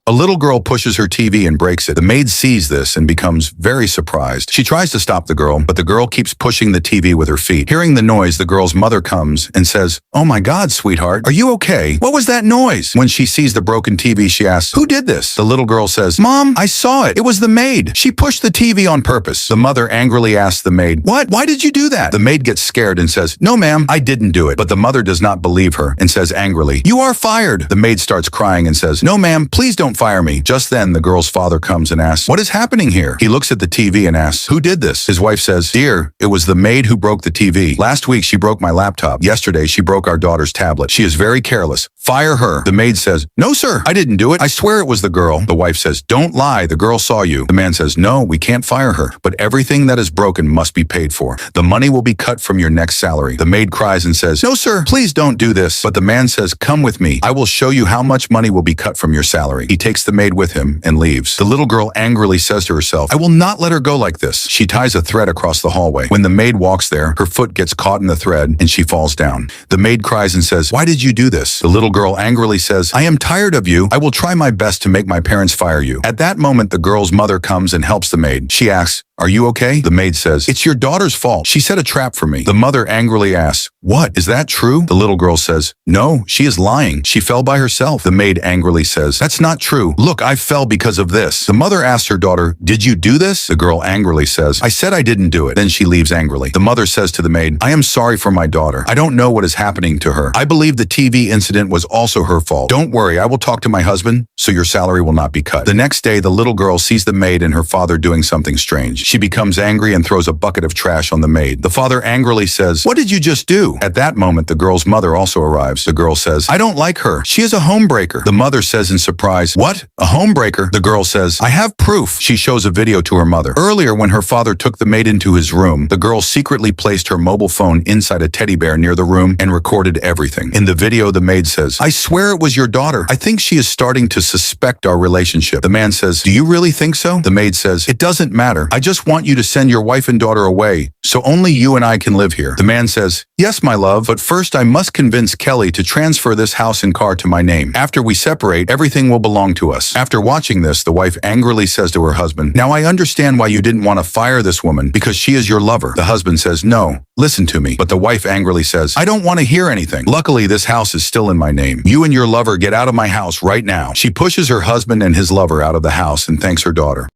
A little girl pushes her TV and breaks it. The maid sees this and becomes very surprised. She tries to stop the girl, but the girl keeps pushing the TV with her feet. Hearing the noise, the girl's mother comes and says, "Oh my God, sweetheart, are you okay? What was that noise?" When she sees the broken TV, she asks, "Who did this?" The little girl says, "Mom, I saw it. It was the maid. She pushed the TV on purpose." The mother angrily asks the maid, "What? Why did you do that?" The maid gets scared and says, "No, ma'am, I didn't do it." But the mother does not believe her and says angrily, "You are fired." The maid starts crying and says, "No, ma'am, please don't fire me." Just then, the girl's father comes and asks, "What is happening here?" He looks at the TV and asks, "Who did this?" His wife says, "Dear, it was the maid who broke the TV. Last week, she broke my laptop. Yesterday, she broke our daughter's tablet. She is very careless. Fire her." The maid says, "No, sir, I didn't do it. I swear it was the girl." The wife says, "Don't lie. The girl saw you." The man says, "No, we can't fire her, but everything that is broken must be paid for. The money will be cut from your next salary." The maid cries and says, "No, sir, please don't do this." But the man says, "Come with me. I will show you how much money will be cut from your salary." He takes the maid with him and leaves. The little girl angrily says to herself, "I will not let her go like this." She ties a thread across the hallway. When the maid walks there, her foot gets caught in the thread and she falls down. The maid cries and says, "Why did you do this?" The little girl angrily says, "I am tired of you. I will try my best to make my parents fire you." At that moment, the girl's mother comes and helps the maid. She asks, "Are you okay?" The maid says, "It's your daughter's fault. She set a trap for me." The mother angrily asks, "What? Is that true?" The little girl says, "No, she is lying. She fell by herself." The maid angrily says, "That's not true. Look, I fell because of this." The mother asks her daughter, "Did you do this?" The girl angrily says, "I said I didn't do it." Then she leaves angrily. The mother says to the maid, "I am sorry for my daughter. I don't know what is happening to her. I believe the TV incident was also her fault. Don't worry, I will talk to my husband, so your salary will not be cut." The next day, the little girl sees the maid and her father doing something strange. She becomes angry and throws a bucket of trash on the maid. The father angrily says, "What did you just do?" At that moment, the girl's mother also arrives. The girl says, "I don't like her. She is a homebreaker." The mother says in surprise, "What? A homebreaker?" The girl says, "I have proof." She shows a video to her mother. Earlier, when her father took the maid into his room, the girl secretly placed her mobile phone inside a teddy bear near the room and recorded everything. In the video, the maid says, "I swear it was your daughter. I think she is starting to suspect our relationship." The man says, "Do you really think so?" The maid says, "It doesn't matter. I just want you to send your wife and daughter away, so only you and I can live here." The man says, "Yes, my love, but first I must convince Kelly to transfer this house and car to my name. After we separate, everything will belong to us." After watching this, the wife angrily says to her husband, "Now I understand why you didn't want to fire this woman, because she is your lover." The husband says, "No, listen to me." But the wife angrily says, "I don't want to hear anything. Luckily, this house is still in my name. You and your lover get out of my house right now." She pushes her husband and his lover out of the house and thanks her daughter.